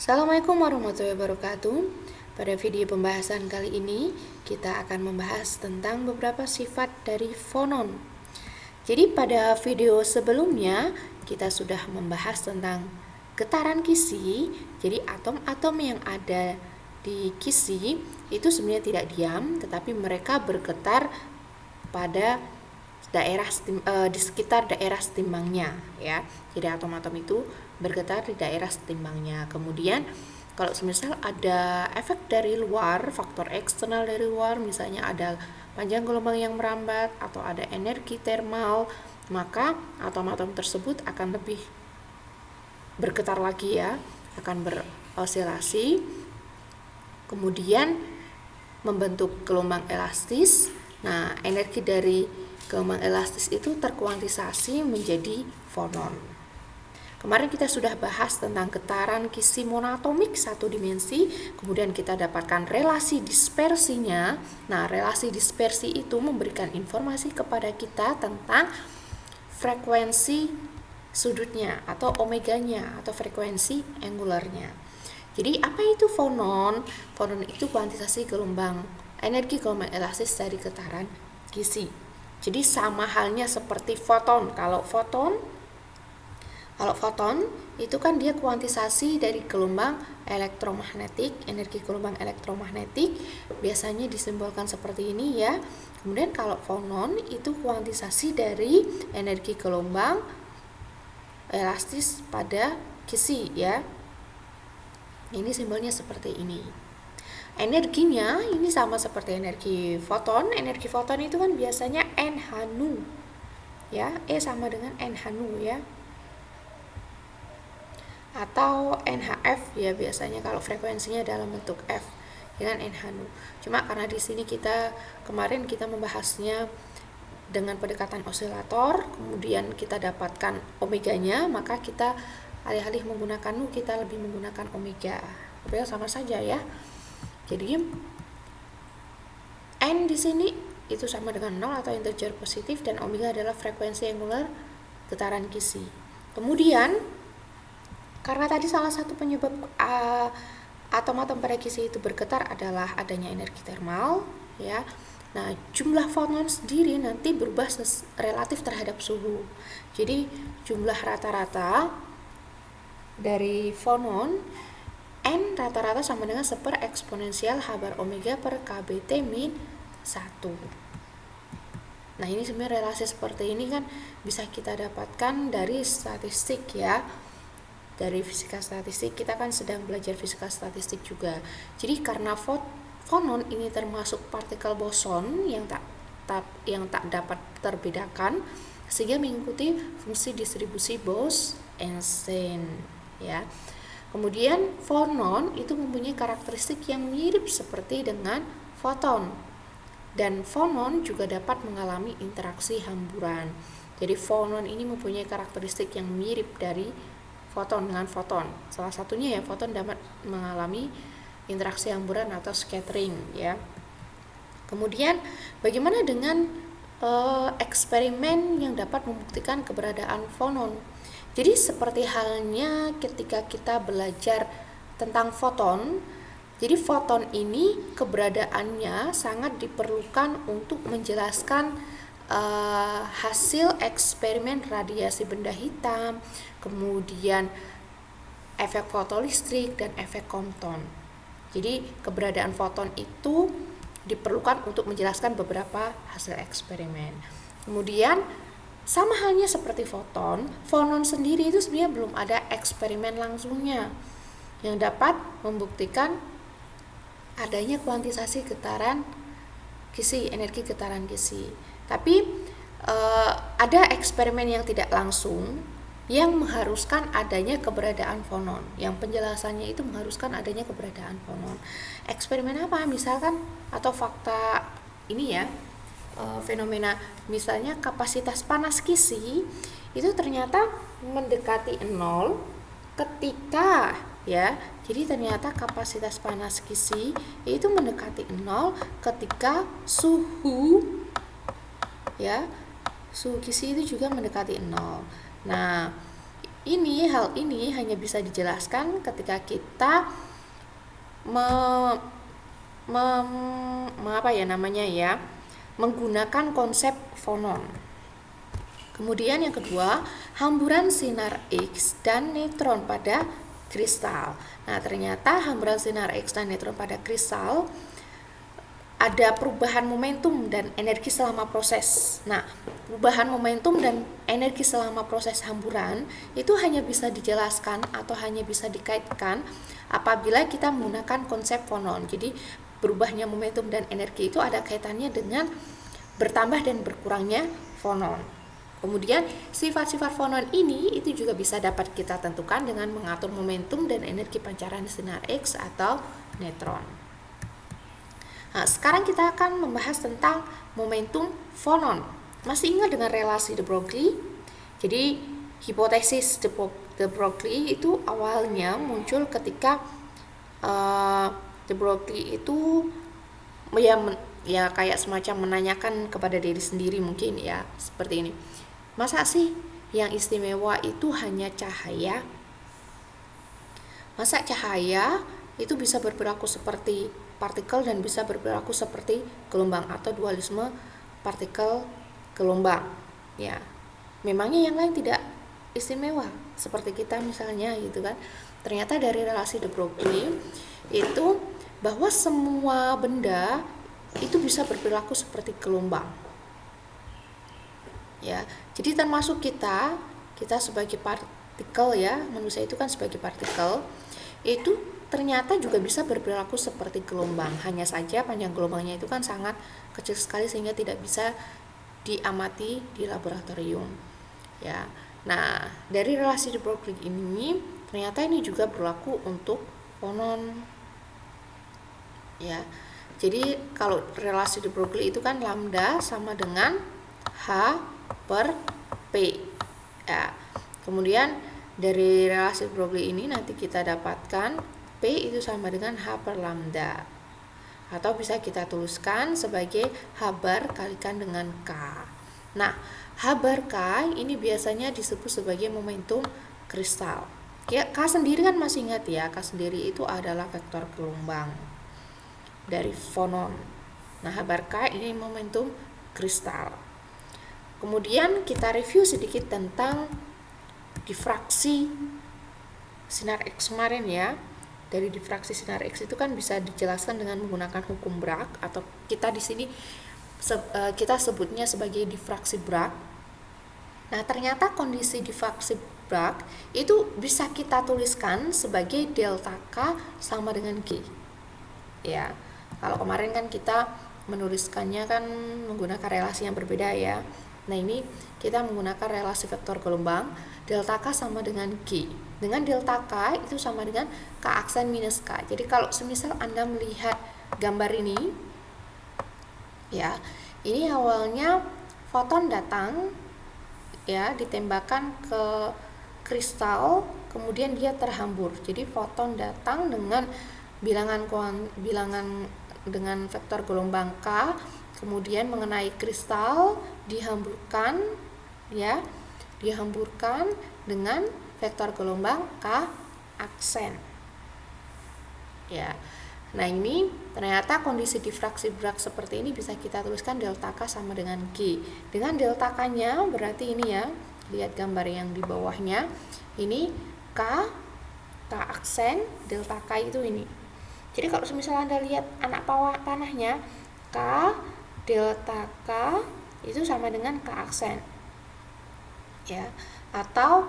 Assalamualaikum warahmatullahi wabarakatuh. Pada video pembahasan kali ini kita akan membahas tentang beberapa sifat dari fonon. Jadi pada video sebelumnya kita sudah membahas tentang getaran kisi. Jadi atom-atom yang ada di kisi itu sebenarnya tidak diam, tetapi mereka bergetar pada di sekitar daerah setimbangnya, ya. Jadi atom-atom itu bergetar di daerah setimbangnya. Kemudian kalau semisal ada efek dari luar, faktor eksternal dari luar, misalnya ada panjang gelombang yang merambat atau ada energi termal, maka atom-atom tersebut akan lebih bergetar lagi, ya, akan berosilasi, kemudian membentuk gelombang elastis. Nah, energi dari gelombang elastis itu terkuantisasi menjadi fonon. Kemarin kita sudah bahas tentang getaran kisi monoatomik satu dimensi, kemudian kita dapatkan relasi dispersinya. Nah, relasi dispersi itu memberikan informasi kepada kita tentang frekuensi sudutnya atau omeganya atau frekuensi angularnya. Jadi apa itu fonon? Fonon itu kuantisasi energi gelombang elastis dari getaran kisi. Jadi sama halnya seperti foton. Kalau foton itu kan dia kuantisasi dari gelombang elektromagnetik, energi gelombang elektromagnetik biasanya disimbolkan seperti ini, ya. Kemudian kalau fonon itu kuantisasi dari energi gelombang elastis pada kisi, ya. Ini simbolnya seperti ini. Energinya ini sama seperti energi foton. Energi foton itu kan biasanya NH-nu, ya. E sama dengan NH-nu, ya. Atau NHF, ya, biasanya kalau frekuensinya dalam bentuk F dengan NH-nu. Cuma karena di sini kemarin kita membahasnya dengan pendekatan osilator, kemudian kita dapatkan omeganya, maka kita alih-alih menggunakan nu, kita lebih menggunakan omega. Tapi sama saja, ya. Jadi N di sini itu sama dengan 0 atau integer positif, dan omega adalah frekuensi angular getaran kisi. Kemudian karena tadi salah satu penyebab atom-atom pada kisi itu bergetar adalah adanya energi termal, ya. Nah, jumlah fonon sendiri nanti berubah relatif terhadap suhu. Jadi jumlah rata-rata dari fonon N rata-rata sama dengan 1 eksponensial H bar omega per KBT min 1. Nah, ini sebenarnya relasi seperti ini kan bisa kita dapatkan dari statistik, ya. Dari fisika statistik, kita kan sedang belajar fisika statistik juga. Jadi karena fonon ini termasuk partikel boson yang tak dapat terbedakan, sehingga mengikuti fungsi distribusi Bose-Einstein, ya. Kemudian fonon itu mempunyai karakteristik yang mirip seperti dengan foton, dan fonon juga dapat mengalami interaksi hamburan. Jadi fonon ini mempunyai karakteristik yang mirip dari foton dengan foton. Salah satunya, ya, foton dapat mengalami interaksi hamburan atau scattering, ya. Kemudian bagaimana dengan eksperimen yang dapat membuktikan keberadaan fonon? Jadi seperti halnya ketika kita belajar tentang foton, jadi foton ini keberadaannya sangat diperlukan untuk menjelaskan hasil eksperimen radiasi benda hitam, kemudian efek fotolistrik dan efek Compton. Jadi keberadaan foton itu diperlukan untuk menjelaskan beberapa hasil eksperimen. Kemudian sama halnya seperti foton sendiri itu sebenarnya belum ada eksperimen langsungnya yang dapat membuktikan adanya kuantisasi getaran kisi, energi getaran kisi. Tapi ada eksperimen yang tidak langsung yang mengharuskan adanya keberadaan fonon, yang penjelasannya itu mengharuskan adanya keberadaan fonon. Eksperimen apa? Misalkan atau fakta ini, ya, fenomena misalnya kapasitas panas kisi itu ternyata mendekati 0 ketika, ya. Jadi ternyata kapasitas panas kisi itu mendekati 0 ketika suhu, ya, suhu kisi itu juga mendekati 0. Nah, Hal ini hanya bisa dijelaskan ketika kita menggunakan konsep fonon. Kemudian yang kedua, hamburan sinar X dan neutron pada kristal. Nah, ternyata hamburan sinar X dan neutron pada kristal ada perubahan momentum dan energi selama proses. Nah, perubahan momentum dan energi selama proses hamburan itu hanya bisa dijelaskan atau hanya bisa dikaitkan apabila kita menggunakan konsep fonon. Jadi, berubahnya momentum dan energi itu ada kaitannya dengan bertambah dan berkurangnya fonon. Kemudian, sifat-sifat fonon ini itu juga bisa dapat kita tentukan dengan mengatur momentum dan energi pancaran sinar X atau neutron. Nah, sekarang kita akan membahas tentang momentum fonon. Masih ingat dengan relasi de Broglie? Jadi, hipotesis de Broglie itu awalnya muncul ketika de Broglie itu ya kayak semacam menanyakan kepada diri sendiri mungkin ya, seperti ini. Masa sih yang istimewa itu hanya cahaya? Masa cahaya itu bisa berperilaku seperti partikel dan bisa berperilaku seperti gelombang atau dualisme partikel gelombang? Ya, memangnya yang lain tidak istimewa seperti kita misalnya gitu kan? Ternyata dari relasi de Broglie itu bahwa semua benda itu bisa berperilaku seperti gelombang. Ya, jadi termasuk kita sebagai partikel ya, manusia itu kan sebagai partikel itu ternyata juga bisa berperilaku seperti gelombang. Hanya saja panjang gelombangnya itu kan sangat kecil sekali sehingga tidak bisa diamati di laboratorium. Ya. Nah, dari relasi de Broglie ini ternyata ini juga berlaku untuk fonon. Ya. Jadi kalau relasi de Broglie itu kan lambda sama dengan H per P. Ya. Kemudian dari relasi de Broglie ini nanti kita dapatkan P itu sama dengan H per lambda. Atau bisa kita tuliskan sebagai H bar kalikan dengan K. Nah, H bar K ini biasanya disebut sebagai momentum kristal. K sendiri kan masih ingat ya, K sendiri itu adalah vektor gelombang dari fonon. Nah, H bar K ini momentum kristal. Kemudian kita review sedikit tentang difraksi sinar X kemarin ya. Dari difraksi sinar X itu kan bisa dijelaskan dengan menggunakan hukum Bragg atau kita di sini kita sebutnya sebagai difraksi Bragg. Nah, ternyata kondisi difraksi Bragg itu bisa kita tuliskan sebagai delta K sama dengan G. Ya. Kalau kemarin kan kita menuliskannya kan menggunakan relasi yang berbeda ya. Nah, ini kita menggunakan relasi vektor gelombang, delta K sama dengan G. Dengan delta K itu sama dengan K aksen minus K. Jadi kalau semisal Anda melihat gambar ini, ya, ini awalnya foton datang, ya, ditembakkan ke kristal, kemudian dia terhambur. Jadi foton datang dengan bilangan dengan vektor gelombang K, kemudian mengenai kristal, dihamburkan, ya, dengan vektor gelombang K aksen. Ya. Nah, ini ternyata kondisi difraksi Bragg seperti ini bisa kita tuliskan delta K sama dengan G. Dengan delta K-nya berarti ini ya, lihat gambar yang di bawahnya. Ini K aksen, delta K itu ini. Jadi kalau misalnya Anda lihat anak panahnya, K delta K itu sama dengan K aksen. Ya. Atau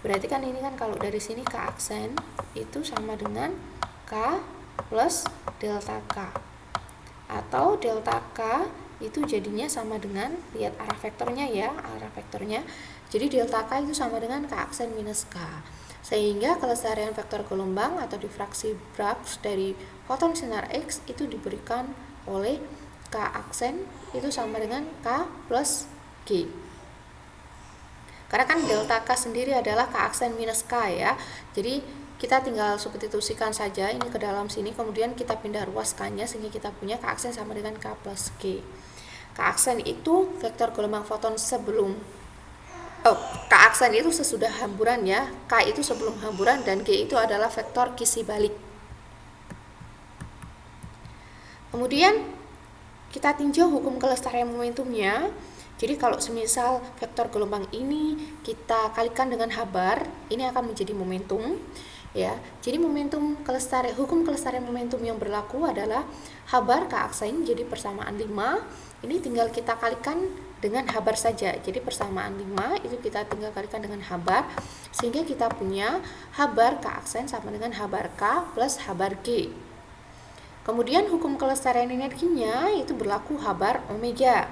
berarti kan ini kan kalau dari sini K aksen itu sama dengan K plus delta K. Atau delta K itu jadinya sama dengan, lihat arah vektornya ya, Jadi delta K itu sama dengan K aksen minus K. Sehingga kelestarian vektor gelombang atau difraksi Bragg dari foton sinar X itu diberikan oleh K aksen itu sama dengan K plus G. Karena kan delta K sendiri adalah K aksen minus K ya. Jadi kita tinggal substitusikan saja ini ke dalam sini, kemudian kita pindah ruas K-nya sehingga kita punya K aksen sama dengan K plus G. K aksen itu vektor gelombang foton sebelum K aksen itu sesudah hamburan ya, K itu sebelum hamburan, dan G itu adalah vektor kisi balik. Kemudian kita tinjau hukum kelestarian momentumnya. Jadi kalau semisal vektor gelombang ini kita kalikan dengan habar, ini akan menjadi momentum ya. Jadi hukum kelestarian momentum yang berlaku adalah habar K aksen, jadi persamaan 5. Ini tinggal kita kalikan dengan habar saja. Jadi persamaan 5 itu kita tinggal kalikan dengan habar, sehingga kita punya habar K aksen sama dengan habar K plus habar G. Kemudian hukum kelestarian energinya itu berlaku habar omega.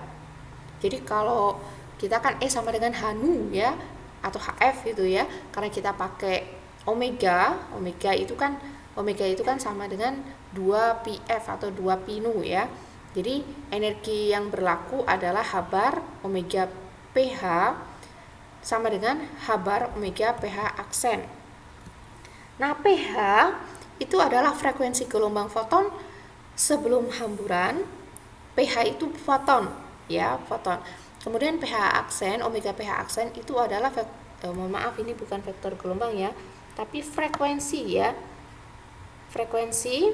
Jadi kalau kita kan E sama dengan HNU ya, atau HF gitu ya, karena kita pakai omega itu kan sama dengan 2PF atau 2PNU ya. Jadi energi yang berlaku adalah habar omega pH sama dengan habar omega pH aksen. Nah, pH itu adalah frekuensi gelombang foton sebelum hamburan. pH itu foton ya, foton. Kemudian pH aksen, omega pH aksen itu adalah mohon maaf, ini bukan vektor gelombang ya, tapi frekuensi ya. Frekuensi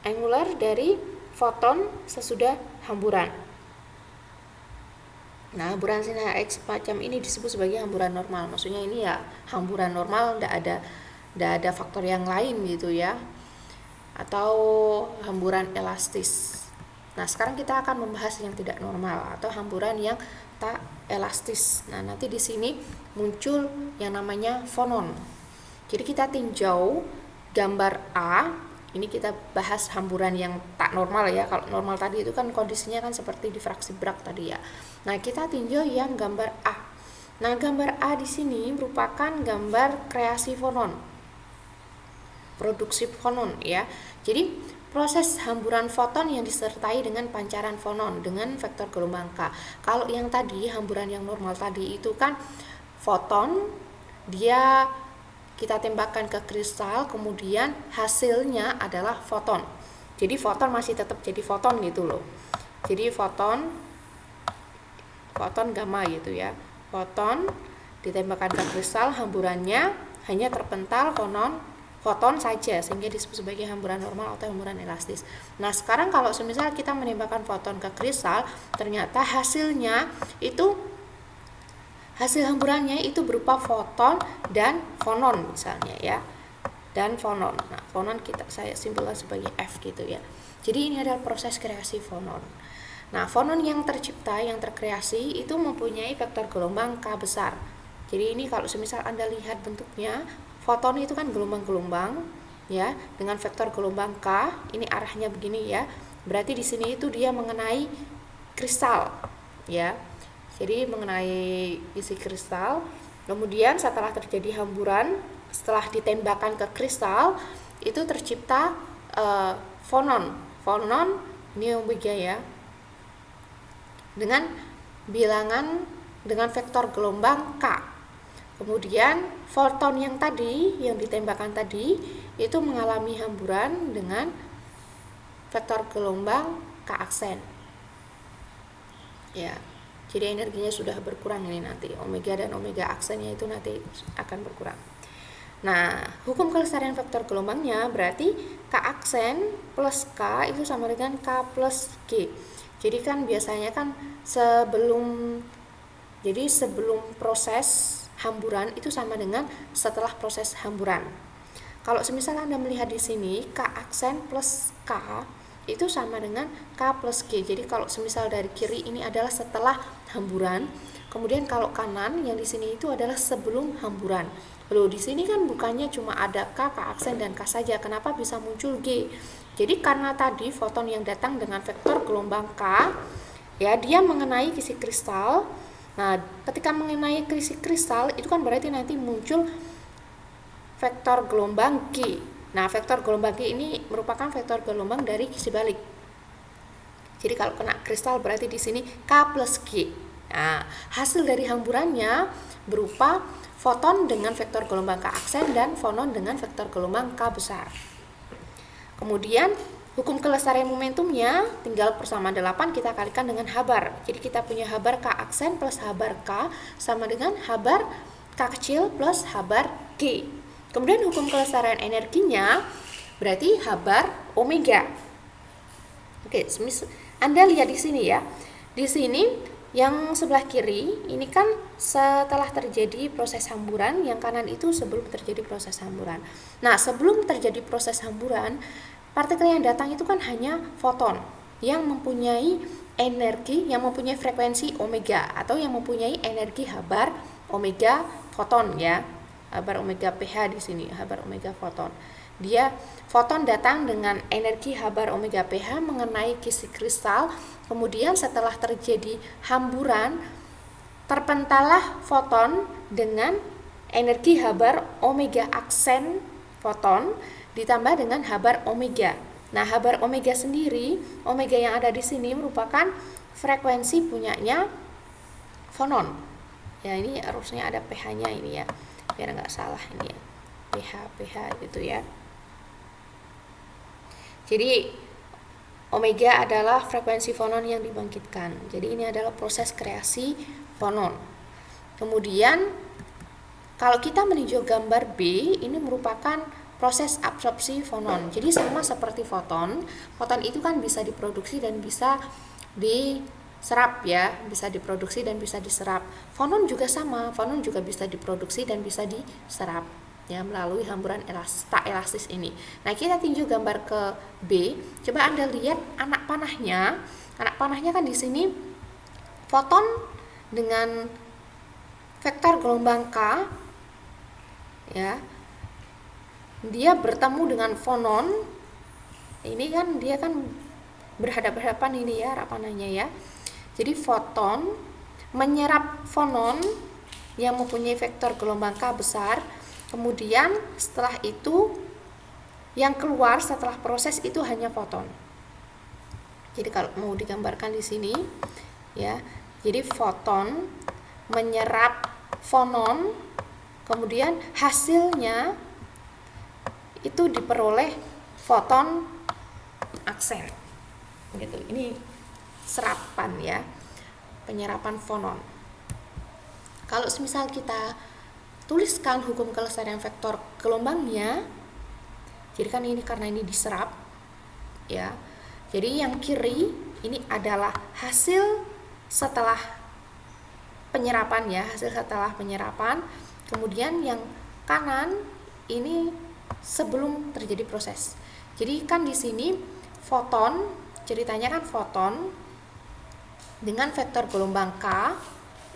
angular dari foton sesudah hamburan. Nah, hamburan sinar X macam ini disebut sebagai hamburan normal. Maksudnya ini ya hamburan normal, tidak ada faktor yang lain gitu ya. Atau hamburan elastis. Nah, sekarang kita akan membahas yang tidak normal atau hamburan yang tak elastis. Nah, nanti di sini muncul yang namanya fonon. Jadi kita tinjau gambar A. Ini kita bahas hamburan yang tak normal ya. Kalau normal tadi itu kan kondisinya kan seperti difraksi Bragg tadi ya. Nah, kita tinjau yang gambar A. Nah, gambar A di sini merupakan gambar kreasi fonon, produksi fonon ya. Jadi proses hamburan foton yang disertai dengan pancaran fonon dengan vektor gelombang K. Kalau yang tadi hamburan yang normal tadi itu kan foton, dia kita tembakkan ke kristal, kemudian hasilnya adalah foton. Jadi foton masih tetap jadi foton gitu loh. Jadi foton gamma gitu ya. Foton ditembakkan ke kristal, hamburannya hanya terpental foton saja, sehingga disebut sebagai hamburan normal atau hamburan elastis. Nah, sekarang kalau semisal kita menembakkan foton ke kristal, ternyata hasil hamburannya itu berupa foton dan fonon misalnya ya. Dan fonon. Nah, fonon saya simpulkan sebagai F gitu ya. Jadi ini adalah proses kreasi fonon. Nah, fonon yang tercipta, yang terkreasi itu mempunyai vektor gelombang K besar. Jadi ini kalau semisal Anda lihat bentuknya, foton itu kan gelombang-gelombang ya, dengan vektor gelombang K, ini arahnya begini ya. Berarti di sini itu dia mengenai kristal ya. Jadi mengenai isi kristal. Kemudian setelah terjadi hamburan, setelah ditembakkan ke kristal, itu tercipta fonon ini omega ya, dengan bilangan dengan vektor gelombang K. Kemudian foton yang tadi, yang ditembakkan tadi, itu mengalami hamburan dengan vektor gelombang K aksen ya. Jadi energinya sudah berkurang ini nanti, omega dan omega aksennya itu nanti akan berkurang. Nah, hukum kelestarian vektor gelombangnya berarti K aksen plus K itu sama dengan K plus G. Jadi kan biasanya kan sebelum proses hamburan itu sama dengan setelah proses hamburan. Kalau semisal Anda melihat di sini K aksen plus K itu sama dengan K plus G. Jadi kalau semisal dari kiri ini adalah setelah hamburan, kemudian kalau kanan yang di sini itu adalah sebelum hamburan. Loh, di sini kan bukannya cuma ada K aksen dan K saja. Kenapa bisa muncul G? Jadi karena tadi foton yang datang dengan vektor gelombang K ya, dia mengenai kisi kristal. Nah, ketika mengenai kisi kristal itu kan berarti nanti muncul vektor gelombang G. Nah, vektor gelombang G ini merupakan vektor gelombang dari kisi balik. Jadi kalau kena kristal berarti di sini K plus G. Nah, hasil dari hamburannya berupa foton dengan vektor gelombang K aksen dan fonon dengan vektor gelombang K besar. Kemudian Hukum kelestarian momentumnya tinggal persamaan 8 kita kalikan dengan habar. Jadi kita punya habar K aksen plus habar K sama dengan habar K kecil plus habar G. Kemudian hukum kelestarian energinya berarti habar omega. Oke, Anda lihat di sini ya. Di sini yang sebelah kiri ini kan setelah terjadi proses hamburan, yang kanan itu sebelum terjadi proses hamburan. Nah, sebelum terjadi proses hamburan, partikel yang datang itu kan hanya foton yang mempunyai energi, yang mempunyai frekuensi omega atau yang mempunyai energi habar omega foton ya. Habar omega pH di sini, habar omega foton. Dia foton datang dengan energi habar omega pH mengenai kisi kristal. Kemudian setelah terjadi hamburan, terpentallah foton dengan energi habar omega aksen foton ditambah dengan habar omega. Nah, habar omega sendiri, omega yang ada di sini merupakan frekuensi punyanya fonon. Ya, ini harusnya ada pH-nya ini ya, biar nggak salah ini ya, pH gitu ya. Jadi omega adalah frekuensi fonon yang dibangkitkan. Jadi ini adalah proses kreasi fonon. Kemudian kalau kita meninjau gambar B, ini merupakan proses absorpsi fonon. Jadi sama seperti foton. Foton itu kan bisa diproduksi dan bisa diserap ya, bisa diproduksi dan bisa diserap. Fonon juga sama, fonon juga bisa diproduksi dan bisa diserap ya melalui hamburan tak elastis ini. Nah, kita tinjau gambar ke B. Coba Anda lihat anak panahnya. Anak panahnya kan di sini foton dengan vektor gelombang K ya. Dia bertemu dengan fonon. Ini kan dia kan berhadapan-hadapan ini ya anak panahnya ya. Jadi foton menyerap fonon yang mempunyai vektor gelombang K besar. Kemudian setelah itu yang keluar setelah proses itu hanya foton. Jadi kalau mau digambarkan di sini ya, jadi foton menyerap fonon, kemudian hasilnya itu diperoleh foton aksen. Gitu. Ini serapan ya, penyerapan fonon. Kalau semisal kita tuliskan hukum kelestarian vektor gelombangnya, jadi kan ini karena ini diserap ya, jadi yang kiri ini adalah hasil setelah penyerapan ya, hasil setelah penyerapan. Kemudian yang kanan ini sebelum terjadi proses. Jadi kan di sini foton, ceritanya kan foton dengan vektor gelombang K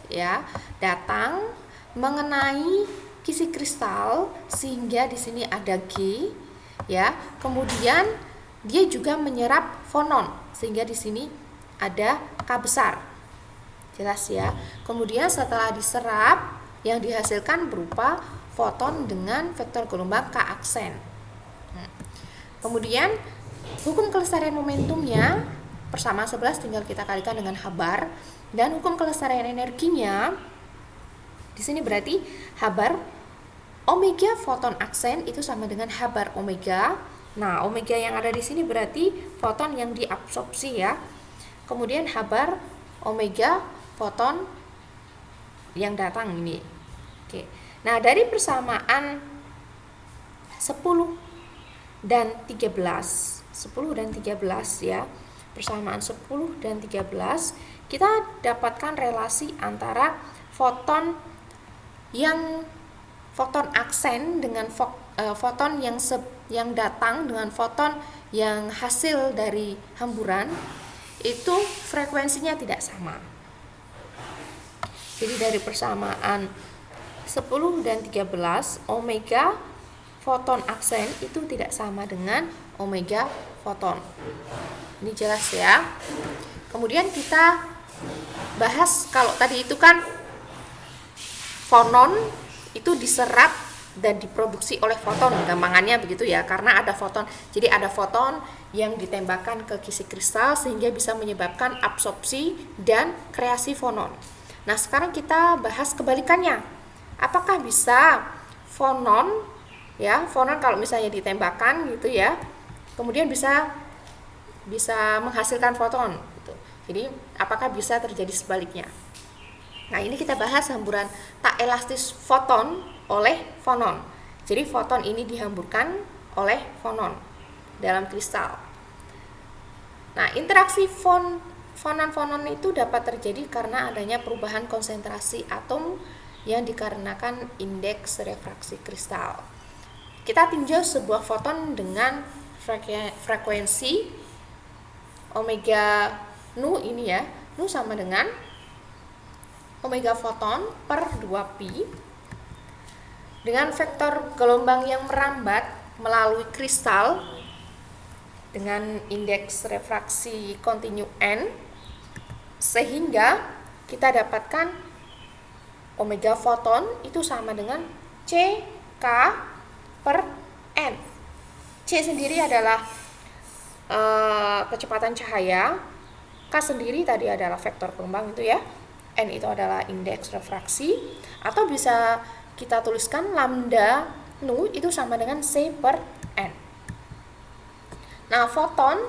ya datang mengenai kisi kristal sehingga di sini ada G ya. Kemudian dia juga menyerap fonon sehingga di sini ada K besar. Jelas ya. Kemudian setelah diserap yang dihasilkan berupa foton dengan vektor gelombang K aksen. Kemudian hukum kelestarian momentumnya persamaan 11 tinggal kita kalikan dengan habar, dan hukum kelestarian energinya di sini berarti habar omega foton aksen itu sama dengan habar omega. Nah, omega yang ada di sini berarti foton yang diabsorpsi ya. Kemudian habar omega foton yang datang ini. Oke. Nah, dari persamaan 10 dan 13, 10 dan 13 ya. Persamaan 10 dan 13, kita dapatkan relasi antara foton aksen dengan foton yang datang dengan foton yang hasil dari hamburan itu frekuensinya tidak sama. Jadi dari persamaan 10 dan 13, omega foton aksen itu tidak sama dengan omega foton. Ini jelas ya. Kemudian kita bahas kalau tadi itu kan fonon itu diserap dan diproduksi oleh foton, gampangannya begitu ya, karena ada foton. Jadi ada foton yang ditembakkan ke kisi kristal sehingga bisa menyebabkan absorpsi dan kreasi fonon. Nah, sekarang kita bahas kebalikannya. Apakah bisa fonon ya, fonon kalau misalnya ditembakkan gitu ya, kemudian bisa bisa menghasilkan foton gitu. Jadi apakah bisa terjadi sebaliknya? Nah, ini kita bahas hamburan tak elastis foton oleh fonon. Jadi foton ini dihamburkan oleh fonon dalam kristal. Nah, interaksi fonon-fonon itu dapat terjadi karena adanya perubahan konsentrasi atom yang dikarenakan indeks refraksi kristal. Kita tinjau sebuah foton dengan frekuensi omega nu ini ya. Nu sama dengan omega foton per 2pi dengan vektor gelombang yang merambat melalui kristal dengan indeks refraksi kontinu n, sehingga kita dapatkan omega foton itu sama dengan CK per N. C sendiri adalah kecepatan cahaya, K sendiri tadi adalah vektor gelombang itu ya, N itu adalah indeks refraksi, atau bisa kita tuliskan lambda nu itu sama dengan C per N. Nah, foton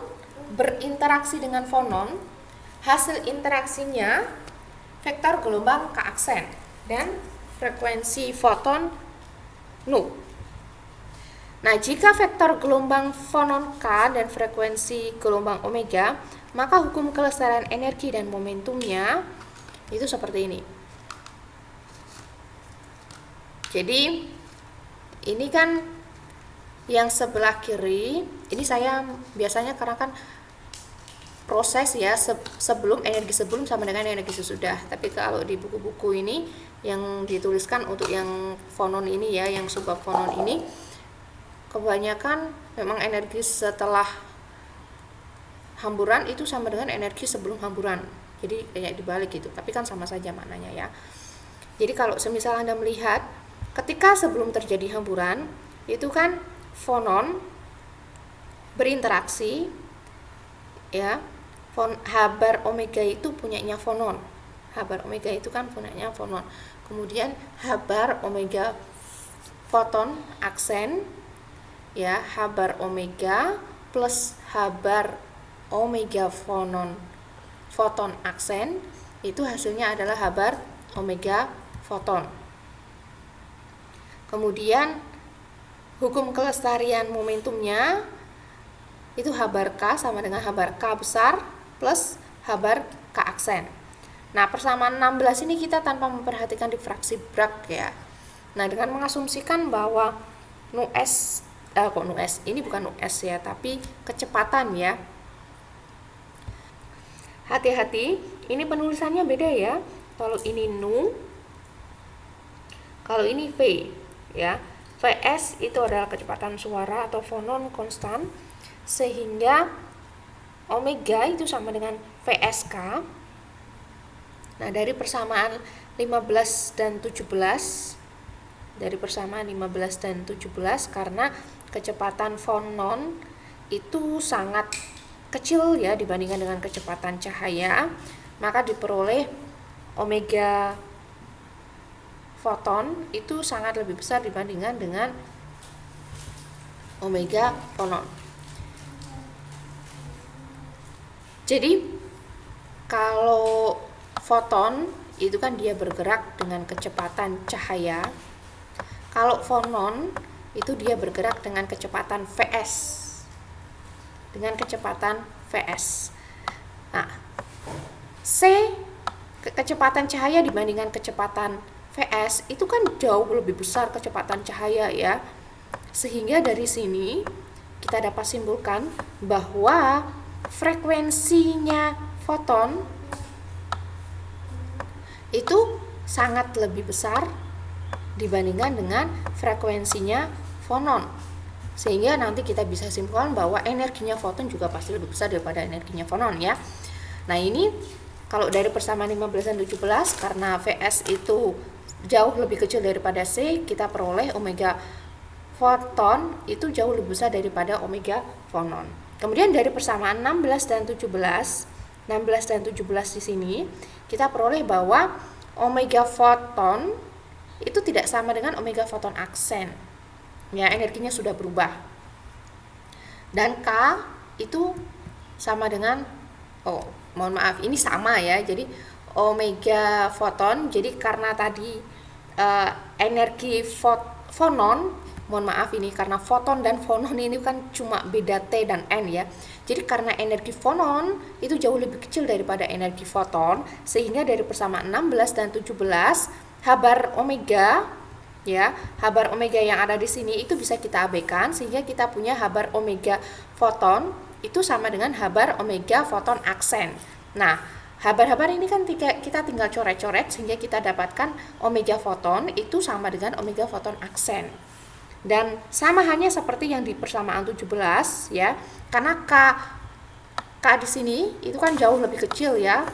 berinteraksi dengan fonon, hasil interaksinya vektor gelombang K aksen dan frekuensi foton nu. Nah, jika vektor gelombang fonon K dan frekuensi gelombang omega, maka hukum kelestarian energi dan momentumnya itu seperti ini. Jadi ini kan yang sebelah kiri, ini saya biasanya karena kan proses ya, sebelum energi sebelum sama dengan energi sesudah. Tapi kalau di buku-buku ini yang dituliskan untuk yang fonon ini ya, yang subbab fonon ini, kebanyakan memang energi setelah hamburan itu sama dengan energi sebelum hamburan. Jadi kayak dibalik gitu, tapi kan sama saja maknanya ya. Jadi kalau semisal Anda melihat ketika sebelum terjadi hamburan, itu kan fonon berinteraksi ya. Habar omega itu punyanya fonon. Habar omega itu kan punyanya fonon. Kemudian habar omega foton aksen ya, habar omega plus habar omega foton aksen itu hasilnya adalah habar omega foton. Kemudian hukum kelestarian momentumnya itu habar K sama dengan habar K besar plus habar K aksen. Nah, persamaan 16 ini kita tanpa memperhatikan difraksi Bragg ya. Nah, dengan mengasumsikan bahwa nu S ini bukan nu S ya, tapi kecepatan ya. Hati-hati, ini penulisannya beda ya. Kalau ini nu, kalau ini V ya. Vs itu adalah kecepatan suara atau fonon konstan, sehingga omega itu sama dengan VSK. Nah, dari persamaan 15 dan 17, karena kecepatan fonon itu sangat kecil ya dibandingkan dengan kecepatan cahaya, maka diperoleh omega foton itu sangat lebih besar dibandingkan dengan omega fonon. Jadi kalau foton itu kan dia bergerak dengan kecepatan cahaya. Kalau fonon itu dia bergerak dengan kecepatan Vs. Nah, kecepatan cahaya dibandingkan kecepatan Vs itu kan jauh lebih besar kecepatan cahaya ya. Sehingga dari sini kita dapat simpulkan bahwa frekuensinya foton itu sangat lebih besar dibandingkan dengan frekuensinya fonon. Sehingga nanti kita bisa simpulkan bahwa energinya foton juga pasti lebih besar daripada energinya fonon ya. Nah, ini kalau dari persamaan 15 dan 17, karena Vs itu jauh lebih kecil daripada C, kita peroleh omega foton itu jauh lebih besar daripada omega fonon. Kemudian dari persamaan 16 dan 17 di sini kita peroleh bahwa omega foton itu tidak sama dengan omega foton aksen. Ya, energinya sudah berubah. Dan K itu sama dengan, oh mohon maaf, ini sama ya, jadi omega foton. Jadi karena tadi energi fonon, mohon maaf ini karena foton dan fonon ini kan cuma beda T dan N ya. Jadi karena energi fonon itu jauh lebih kecil daripada energi foton, sehingga dari persamaan 16 dan 17 habar omega ya, habar omega yang ada di sini itu bisa kita abaikan, sehingga kita punya habar omega foton itu sama dengan habar omega foton aksen. Nah, habar-habar ini kan kita tinggal coret-coret sehingga kita dapatkan omega foton itu sama dengan omega foton aksen. Dan sama halnya seperti yang di persamaan 17 ya, karena K di sini itu kan jauh lebih kecil ya,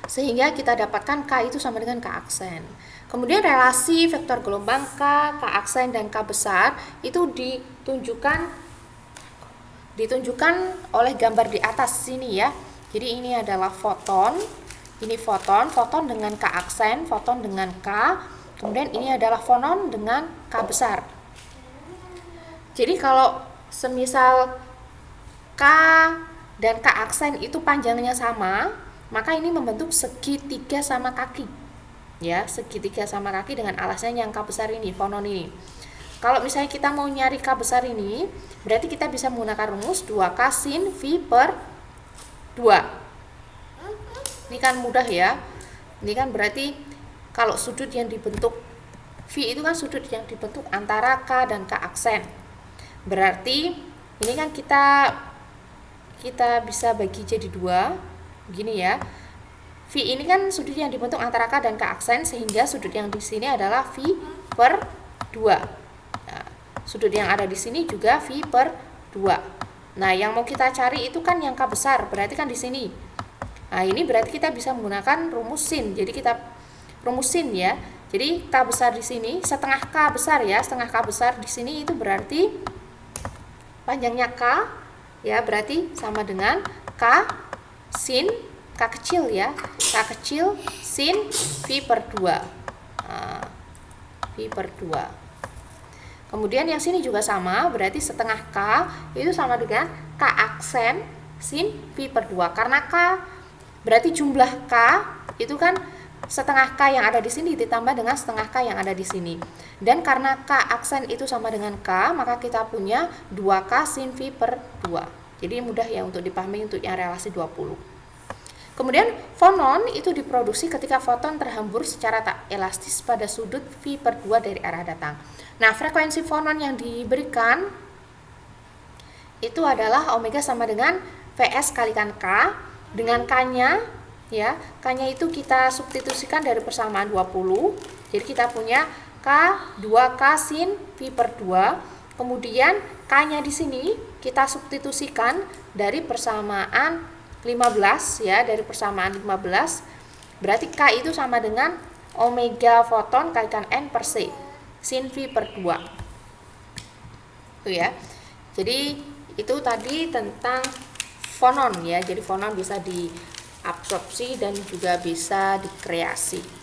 sehingga kita dapatkan K itu sama dengan K aksen. Kemudian relasi vektor gelombang K aksen dan K besar itu ditunjukkan oleh gambar di atas sini ya. Jadi ini adalah foton, ini foton dengan K aksen, foton dengan K. Kemudian ini adalah fonon dengan K besar. Jadi kalau semisal K dan K aksen itu panjangnya sama, maka ini membentuk segitiga sama kaki. Ya, segitiga sama kaki dengan alasnya yang K besar ini, fonon ini. Kalau misalnya kita mau nyari K besar ini, berarti kita bisa menggunakan rumus 2K sin V per 2. Ini kan mudah ya. Ini kan berarti kalau sudut yang dibentuk V itu kan sudut yang dibentuk antara K dan K aksen. Berarti ini kan kita bisa bagi jadi 2 begini ya. V ini kan sudut yang dibentuk antara K dan K aksen, sehingga sudut yang di sini adalah V per 2. Nah, sudut yang ada di sini juga V per 2. Nah, yang mau kita cari itu kan yang K besar, berarti kan di sini. Nah, ini berarti kita bisa menggunakan rumus sin. Jadi kita rumusin ya. Jadi K besar di sini setengah K besar ya, setengah K besar di sini itu berarti panjangnya K ya, berarti sama dengan K sin K kecil ya, K kecil sin V per 2. Nah, V per 2. Kemudian yang sini juga sama, berarti setengah K itu sama dengan K aksen sin V per 2. Karena K berarti jumlah K itu kan setengah K yang ada di sini ditambah dengan setengah K yang ada di sini. Dan karena K aksen itu sama dengan K, maka kita punya 2K sin V per 2. Jadi mudah ya untuk dipahami untuk yang relasi 20. Kemudian fonon itu diproduksi ketika foton terhambur secara tak elastis pada sudut V per 2 dari arah datang. Nah, frekuensi fonon yang diberikan itu adalah omega sama dengan Vs kalikan K, dengan K-nya ya, K-nya itu kita substitusikan dari persamaan 20. Jadi kita punya K 2K sin V per 2. Kemudian K-nya di sini kita substitusikan dari persamaan 15 ya, dari persamaan 15. Berarti K itu sama dengan omega foton kalikan N per C sin V per 2. Itu ya. Jadi itu tadi tentang fonon ya. Jadi fonon bisa diabsorpsi dan juga bisa dikreasi.